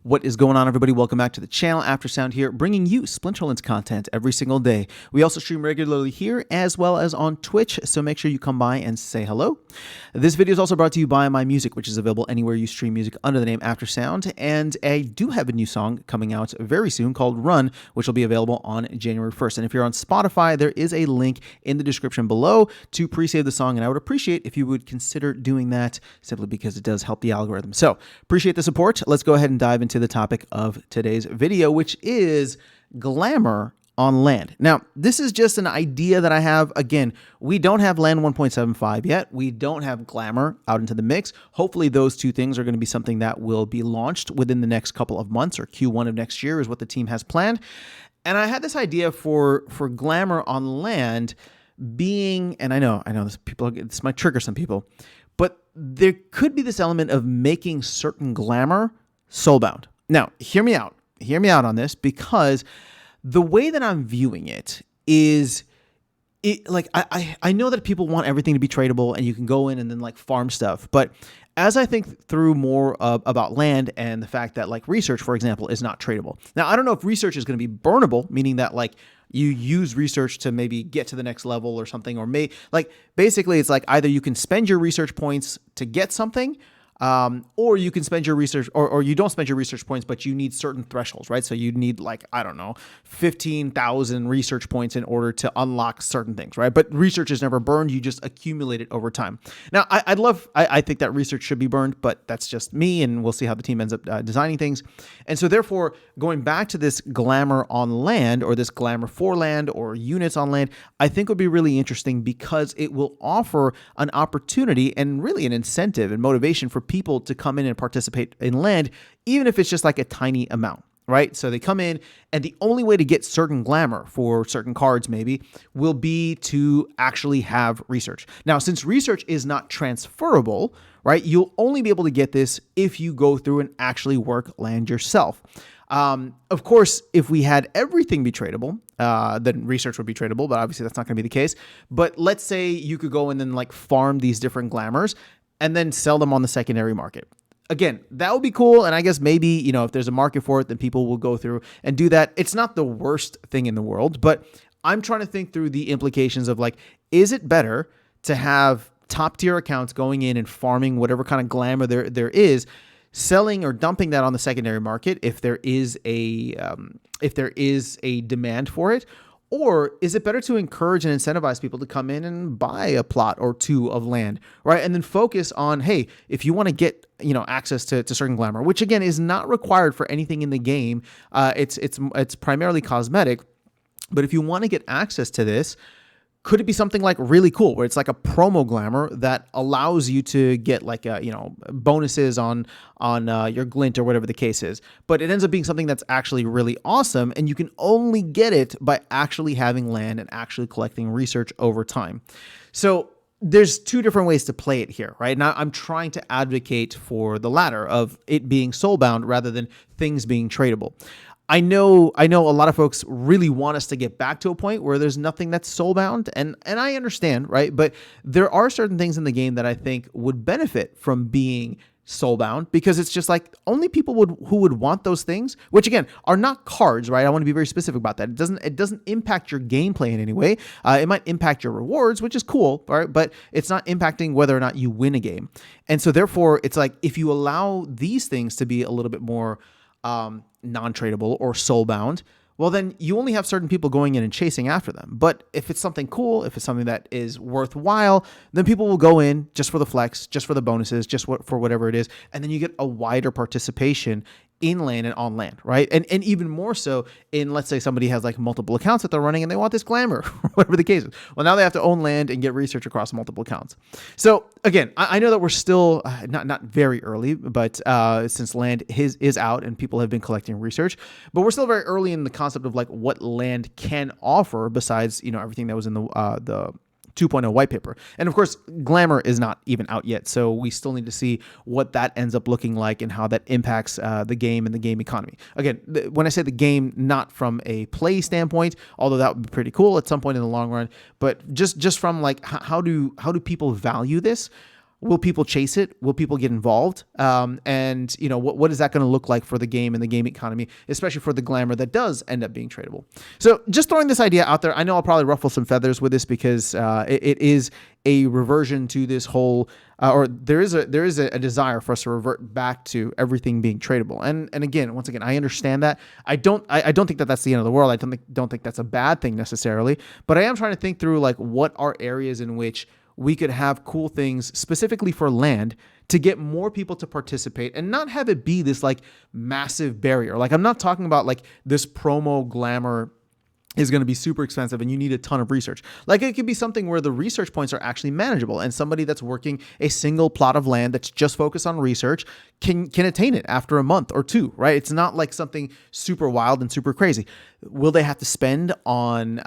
What is going on, everybody? Welcome back to the channel. Aftersound here, bringing you Splinterlands content every single day. We also stream regularly here as well as on Twitch, so make sure you come by and say hello. This video is also brought to you by My Music, which is available anywhere you stream music under the name Aftersound, and I do have a new song coming out very soon called Run, which will be available on January 1st. And if you're on Spotify, there is a link in the description below to pre-save the song, and I would appreciate if you would consider doing that simply because it does help the algorithm. So, appreciate the support. Let's go ahead and dive into the topic of today's video, which is Glamour on land. Now, this is just an idea that I have. Again, we don't have land 1.75 yet. We don't have Glamour out into the mix. Hopefully those two things are going to be something that will be launched within the next couple of months, or Q1 of next year is what the team has planned. And I had this idea for Glamour on land being, and I know this might trigger some people, but there could be this element of making certain Glamour soulbound. Now, hear me out on this, because the way that I'm viewing it is, I know that people want everything to be tradable and you can go in and then like farm stuff, but as I think through more about land and the fact that like research, for example, is not tradable. Now, I don't know if research is going to be burnable, meaning that like you use research to maybe get to the next level or something, or basically it's like either you can spend your research points to get something, or you can spend your research, or you don't spend your research points, but you need certain thresholds, right? So you need 15,000 research points in order to unlock certain things, right? But research is never burned. You just accumulate it over time. Now, I think that research should be burned, but that's just me, and we'll see how the team ends up designing things. And so therefore, going back to this Glamour on land, or this Glamour for land, or units on land, I think would be really interesting because it will offer an opportunity and really an incentive and motivation for people to come in and participate in land, even if it's just like a tiny amount, right? So they come in, and the only way to get certain Glamour for certain cards maybe will be to actually have research. Now, since research is not transferable, right, you'll only be able to get this if you go through and actually work land yourself. Of course, if we had everything be tradable, then research would be tradable, but obviously that's not going to be the case. But let's say you could go and then like farm these different Glamours and then sell them on the secondary market. Again, that would be cool. And I guess maybe, if there's a market for it, then people will go through and do that. It's not the worst thing in the world, but I'm trying to think through the implications of like, is it better to have top tier accounts going in and farming whatever kind of Glamour there is, selling or dumping that on the secondary market if there is a demand for it? Or is it better to encourage and incentivize people to come in and buy a plot or two of land, right? And then focus on, hey, if you want to get, access to certain Glamour, which again is not required for anything in the game. It's primarily cosmetic, but if you want to get access to this, could it be something like really cool where it's like a promo Glamour that allows you to get like bonuses on your glint or whatever the case is, but it ends up being something that's actually really awesome, and you can only get it by actually having land and actually collecting research over time. So there's two different ways to play it here, right? Now I'm trying to advocate for the latter of it being soulbound rather than things being tradable. I know a lot of folks really want us to get back to a point where there's nothing that's soulbound, and I understand, right? But there are certain things in the game that I think would benefit from being soulbound, because it's just like only people who would want those things, which again are not cards, right? I want to be very specific about that. It doesn't impact your gameplay in any way. It might impact your rewards, which is cool, right? But it's not impacting whether or not you win a game. And so therefore, it's like if you allow these things to be a little bit more non-tradable or soulbound, well, then you only have certain people going in and chasing after them. But if it's something cool, if it's something that is worthwhile, then people will go in just for the flex, just for the bonuses, for whatever it is. And then you get a wider participation in land and on land, right? And even more so in, let's say somebody has like multiple accounts that they're running and they want this Glamour, whatever the case is. Well, now they have to own land and get research across multiple accounts. So again, I know that we're still not very early, but since land is out and people have been collecting research, but we're still very early in the concept of like what land can offer besides, everything that was in the 2.0 white paper. And of course, Glamour is not even out yet, so we still need to see what that ends up looking like and how that impacts the game and the game economy. Again, when I say the game, not from a play standpoint, although that would be pretty cool at some point in the long run, but just from like how do people value this? Will people chase it? Will people get involved? And what is that going to look like for the game and the game economy, especially for the glamour that does end up being tradable? So just throwing this idea out there. I know I'll probably ruffle some feathers with this because it is a reversion to this whole, or there is a desire for us to revert back to everything being tradable. And again, once again, I understand that. I don't think that that's the end of the world. I don't think that's a bad thing necessarily. But I am trying to think through like what are areas in which we could have cool things specifically for land to get more people to participate and not have it be this like massive barrier. Like I'm not talking about like this promo glamour is going to be super expensive and you need a ton of research. Like it could be something where the research points are actually manageable and somebody that's working a single plot of land that's just focused on research can attain it after a month or two, right? It's not like something super wild and super crazy. Will they have to spend on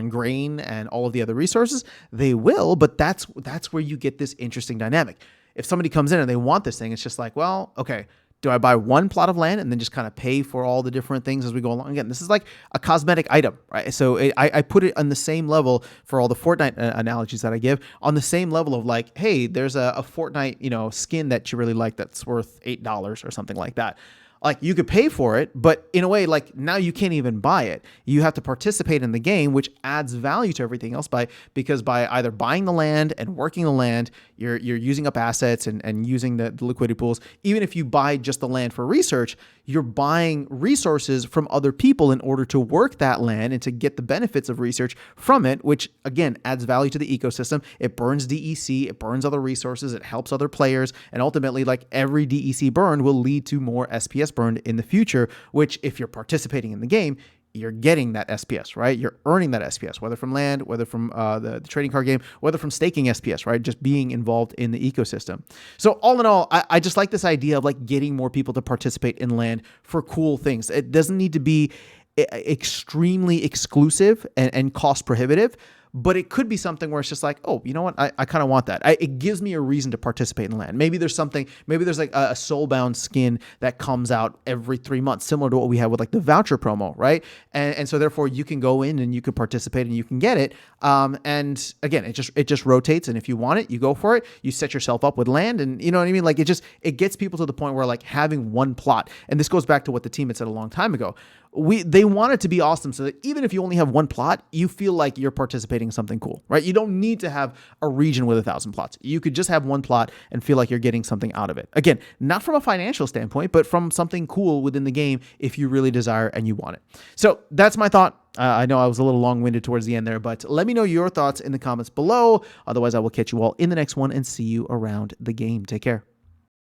grain and all of the other resources? They will, but that's where you get this interesting dynamic. If somebody comes in and they want this thing, it's just like, well, okay, do I buy one plot of land and then just kind of pay for all the different things as we go along? Again, this is like a cosmetic item, right? So I put it on the same level for all the Fortnite analogies that I give, on the same level of like, hey, there's a Fortnite, skin that you really like that's worth $8 or something like that. Like you could pay for it, but in a way, like now you can't even buy it. You have to participate in the game, which adds value to everything else because by either buying the land and working the land, you're using up assets and using the liquidity pools. Even if you buy just the land for research, you're buying resources from other people in order to work that land and to get the benefits of research from it, which again adds value to the ecosystem. It burns DEC, it burns other resources, it helps other players, and ultimately, like every DEC burned will lead to more SPS burned in the future, which if you're participating in the game, you're getting that SPS, right? You're earning that SPS, whether from land, whether from the trading card game, whether from staking SPS, right? Just being involved in the ecosystem. So all in all, I just like this idea of like getting more people to participate in land for cool things. It doesn't need to be extremely exclusive and cost prohibitive, but it could be something where it's just like, oh, you know what? I kind of want that. It gives me a reason to participate in land. Maybe there's like a soulbound skin that comes out every 3 months, similar to what we have with like the voucher promo, right? And so therefore you can go in and you can participate and you can get it. And again, it just rotates. And if you want it, you go for it. You set yourself up with land, and you know what I mean? Like it gets people to the point where like having one plot, and this goes back to what the team had said a long time ago. They want it to be awesome so that even if you only have one plot, you feel like you're participating in something cool, right? You don't need to have a region with 1,000 plots. You could just have one plot and feel like you're getting something out of it. Again, not from a financial standpoint, but from something cool within the game if you really desire and you want it. So that's my thought. I know I was a little long-winded towards the end there, but let me know your thoughts in the comments below. Otherwise, I will catch you all in the next one and see you around the game. Take care.